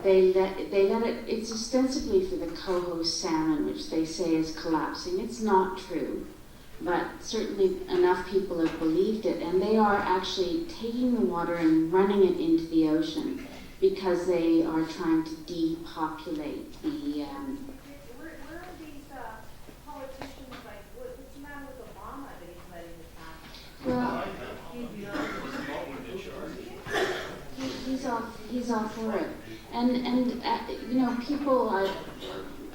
they let it. It's ostensibly for the coho salmon, which they say is collapsing. It's not true, but certainly enough people have believed it, and they are actually taking the water and running it into the ocean because they are trying to depopulate the. Where are these politicians, like, what's the matter with Obama that he's letting this happen? Well, he's all for it, and you know, people.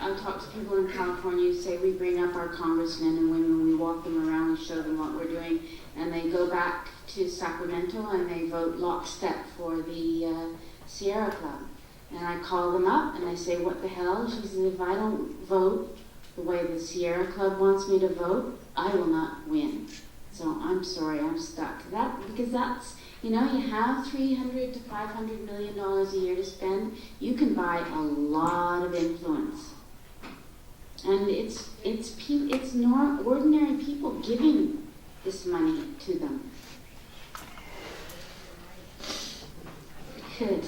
I talk to people in California who say we bring up our congressmen and women, we walk them around, we show them what we're doing, and they go back to Sacramento and they vote lockstep for the Sierra Club. And I call them up and I say, what the hell? She says, if I don't vote the way the Sierra Club wants me to vote, I will not win. So I'm sorry, I'm stuck. Because that's, you know, you have $300 to $500 million a year to spend. You can buy a lot of influence. And it's ordinary people giving this money to them. Good.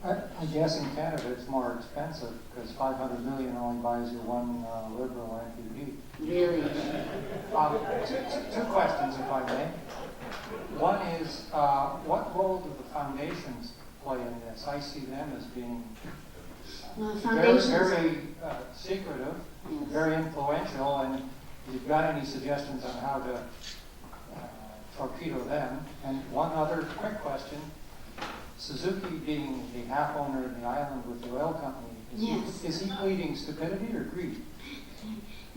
I guess in Canada it's more expensive because $500 million only buys you one Liberal MPP. Really? Two questions, if I may. One is, what role do the foundations play in this? I see them as being very secretive, yes, very influential, and if you've got any suggestions on how to torpedo them? And one other quick question. Suzuki being the half owner of the island with the oil company, yes, is he pleading stupidity or greed?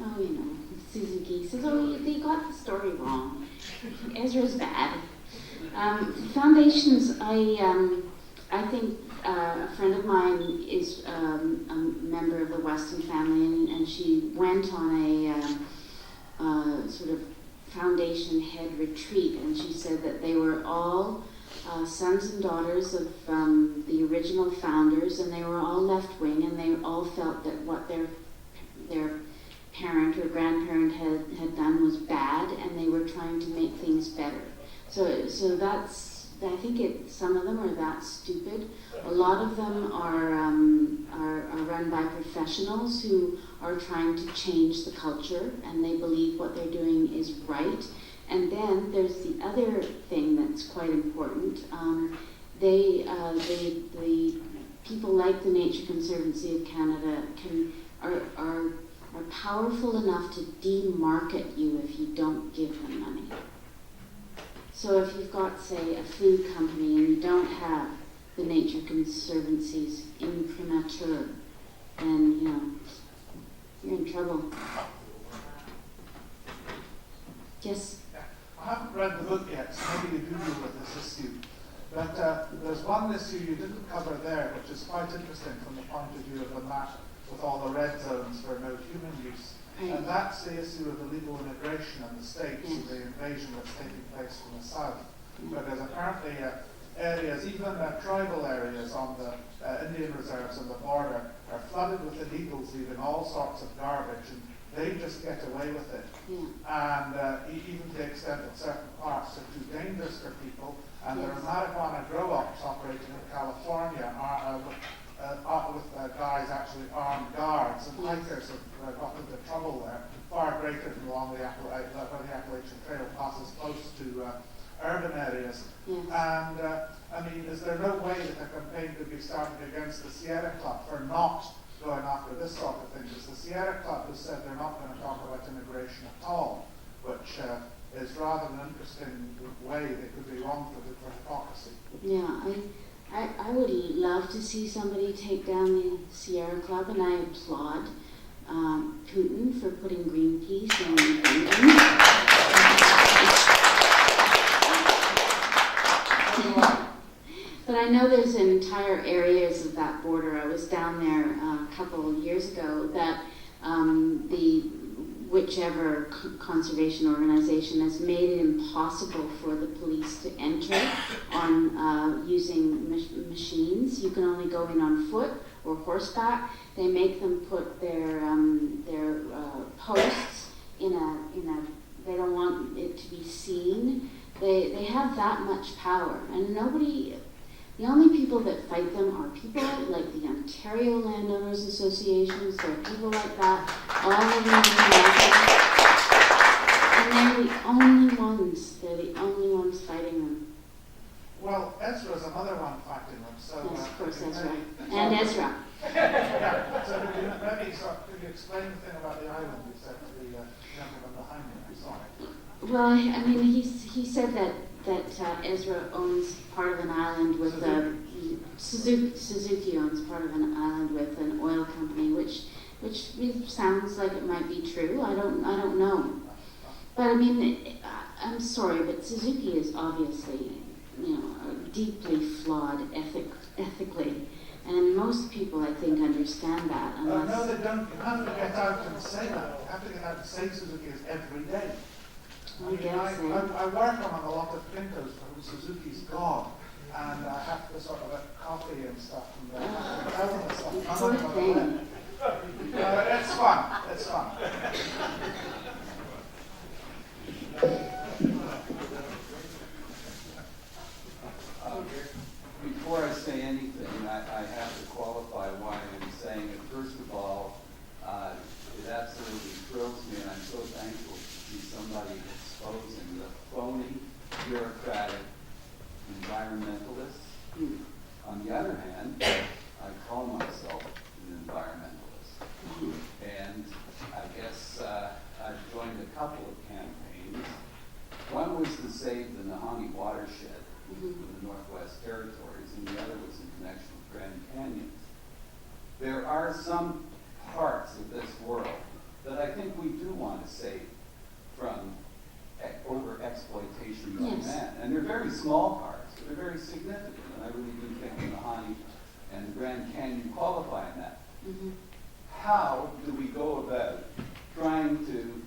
Oh, you know, Suzuki says, oh, they got the story wrong. Ezra's bad. Foundations, I think a friend of mine is a member of the Weston family, and she went on a sort of foundation head retreat, and she said that they were all sons and daughters of the original founders, and they were all left-wing, and they all felt that what their parent or grandparent had done was bad, and they were trying to make things better. So that's, I think some of them are that stupid. A lot of them are run by professionals who are trying to change the culture, and they believe what they're doing is right. And then there's the other thing that's quite important. The people like the Nature Conservancy of Canada are powerful enough to demarket you if you don't give them money. So if you've got, say, a food company and you don't have the Nature Conservancy's imprimatur, then, you know, you're in trouble. Yes? I haven't read the book yet, so maybe you do deal with this issue. But there's one issue you didn't cover there, which is quite interesting from the point of view of the map with all the red zones for no human use. Right. And that's the issue of illegal immigration in the States, Yes, and the invasion that's taking place from the south. Because apparently areas, even tribal areas on the Indian reserves and the border, are flooded with illegals leaving all sorts of garbage, and they just get away with it. Yeah. And even to the extent that certain parts are too dangerous for people. And Yes. there are marijuana grow-ops operating in California with guys actually armed guards, and Yes. hikers have got into trouble there, far greater than along the Appalachian Trail passes close to urban areas. Yes. And I mean, is there no way that a campaign could be started against the Sierra Club for not going after this sort of thing? Because the Sierra Club has said they're not going to talk about immigration at all, which is rather an interesting way they could be wrong for hypocrisy. Yeah, I would love to see somebody take down the Sierra Club, and I applaud Putin for putting Greenpeace in London. But I know there's entire areas of that border. I was down there a couple of years ago that whichever conservation organization has made it impossible for the police to enter on using machines. You can only go in on foot or horseback. They make them put their posts in a. They don't want it to be seen. They have that much power, and nobody. The only people that fight them are people like the Ontario Landowners Associations, there are people like that all over North America. And they're the only ones fighting them. Well, Ezra's another one fighting them, so. Yes, of course, could you Ezra. maybe- And Ezra. Yeah, so could you could you explain the thing about the island you said to the gentleman behind me? I'm sorry. Well, I mean, he said that Ezra owns part of an island with Suzuki owns part of an island with an oil company, which sounds like it might be true. I don't know. But I mean, I'm sorry, but Suzuki is obviously, deeply flawed ethically, and most people, I think, understand that. No, they don't. You have to get out and say that. You have to get out and say Suzuki is every day. I work on a lot of printers for whom Suzuki's God, and I have to sort of get coffee and stuff from them. Poor thing. It's fun. It's fun. Before I say anything, I have to qualify why I'm saying it. First of all, it absolutely thrills me, and I'm so thankful to see somebody exposing the phony, bureaucratic environmentalists. On the other hand, I call myself an environmentalist. And I guess I've joined a couple of campaigns. One was to save the Nahanni watershed in the Northwest Territories, and the other was in connection with Grand Canyon. There are some parts of this world that I think we do want to save from over-exploitation by man. And they're very small parts, but they're very significant. And I really do think the Nahanni and the Grand Canyon qualify in that. How do we go about trying to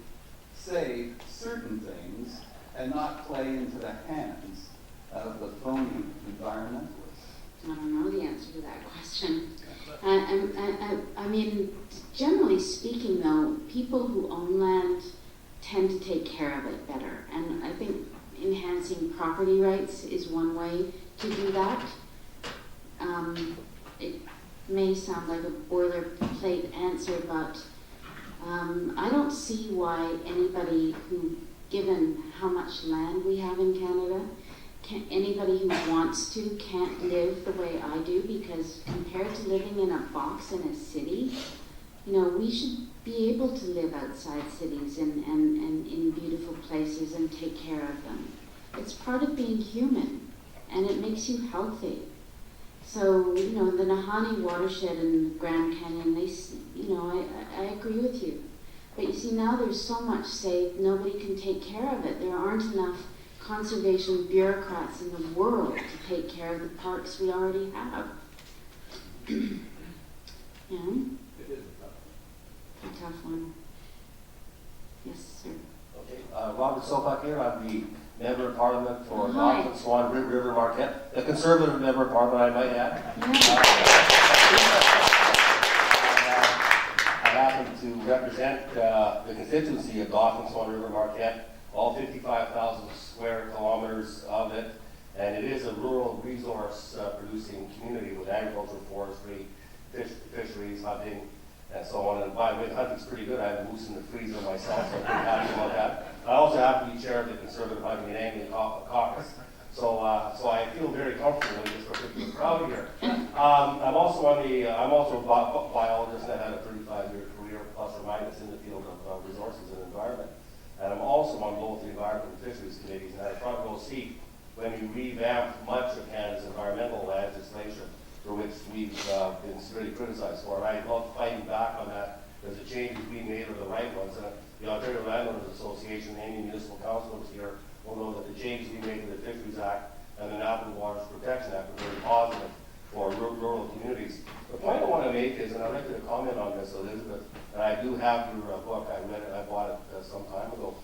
save certain things and not play into the hands of the phony environmentalists? I don't know the answer to that question. I mean, generally speaking, though, people who own land tend to take care of it better. And I think enhancing property rights is one way to do that. It may sound like a boilerplate answer, but I don't see why anybody who, given how much land we have in Canada, anybody who wants to can't live the way I do, because compared to living in a box in a city, we should be able to live outside cities and in beautiful places and take care of them. It's part of being human, and it makes you healthy. So, the Nahanni watershed and the Grand Canyon, I agree with you. But you see, now there's so much saved, nobody can take care of it. There aren't enough conservation bureaucrats in the world to take care of the parks we already have. It is A tough one. Yes, sir. Okay, Robert Sopak here. I'm the Member of Parliament for Hi. Dauphin, Swan River, Marquette. The Conservative Member of Parliament, I might add. I happen to represent the constituency of Dauphin, Swan River, Marquette, all 55,000 square kilometers of it. And it is a rural resource producing community with agriculture, forestry, fisheries, hunting, and so on. And by the way, the hunting's pretty good. I have a moose in the freezer myself, so I'm pretty happy about that. I also happen to be chair of the Conservative Hunting and Angling Caucus, so I feel very comfortable in this particular crowd here. I'm also a biologist, and I had a 35-year career, plus or minus, in the field of resources and environment. And I'm also on both the Environment and Fisheries Committees, and I had a front row seat when we revamped much of Canada's environmental legislation, for which we've been really criticized for. And I love fighting back on that, because the changes we made are the right ones. And the Ontario Landowners Association, any municipal councillors here, will know that the changes we made to the Fisheries Act and the Navajo Waters Protection Act are very positive for rural communities. The point I want to make is, and I'd like you to comment on this, Elizabeth, and I do have your book, I read it, I bought it some time ago.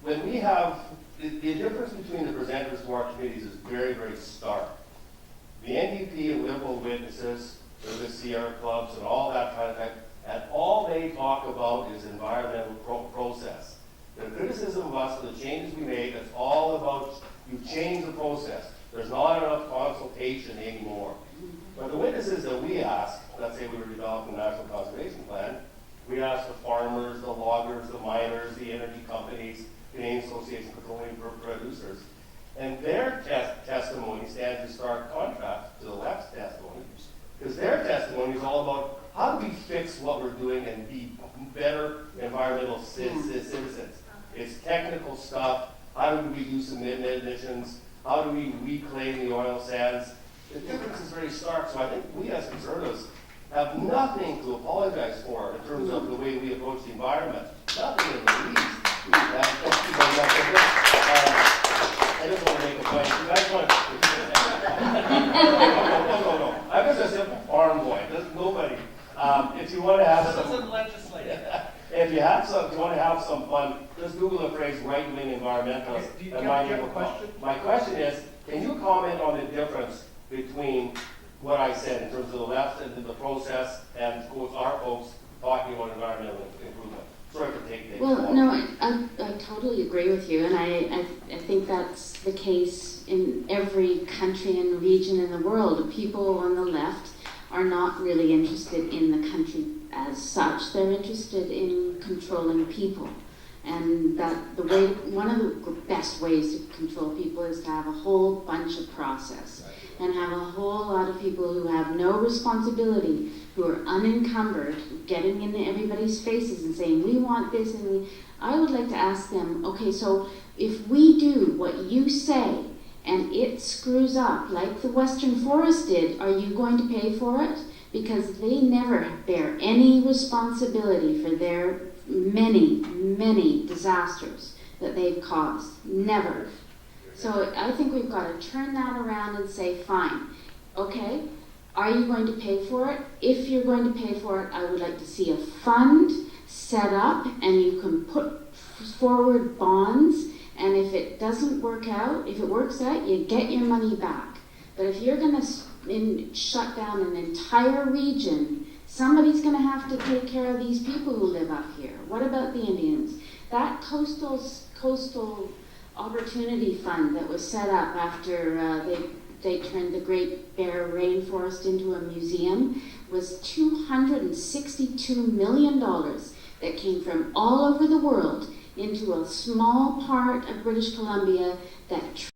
When we have, the difference between the presenters to our committees is very, very stark. The NDP and Liberal witnesses, the Sierra clubs and all that kind of thing, and all they talk about is environmental process. The criticism of us for the changes we made, it's all about you change the process. There's not enough consultation anymore. But the witnesses that we ask, let's say we were developing a national conservation plan, we ask the farmers, the loggers, the miners, the energy companies, Canadian Association of Petroleum Producers, and their testimony stands in stark contrast to the left's testimony, because their testimony is all about how do we fix what we're doing and be better environmental citizens. It's technical stuff. How do we reduce emissions? How do we reclaim the oil sands? The difference is very stark. So I think we as conservatives have nothing to apologize for in terms of the way we approach the environment. Nothing in the least. I just want to make a point. You guys want no. I'm just a simple farm boy. There's nobody. If you want to have some legislative. If you want to have some fun, just Google the phrase right-wing environmentalist. Okay, do you have a question? My question is, can you comment on the difference between what I said in terms of the left and the process and quotes our folks talking about environmental improvement? Sorry for taking it. Well, no, I totally agree with you, and I think that's the case in every country and region in the world. People on the left are not really interested in the country as such. They're interested in controlling people. And that one of the best ways to control people is to have a whole bunch of process and have a whole lot of people who have no responsibility, who are unencumbered, getting in everybody's faces and saying, we want this, and I would like to ask them, okay, so if we do what you say and it screws up like the Western Forest did, are you going to pay for it? Because they never bear any responsibility for their many disasters that they've caused. Never. So I think we've got to turn that around and say, fine, okay, are you going to pay for it? If you're going to pay for it, I would like to see a fund set up and you can put forward bonds, and if it doesn't work out, if it works out, you get your money back. But if you're going to shut down an entire region, somebody's going to have to take care of these people who live up here. What about the Indians? That coastal opportunity fund that was set up after they turned the Great Bear Rainforest into a museum was $262 million that came from all over the world into a small part of British Columbia that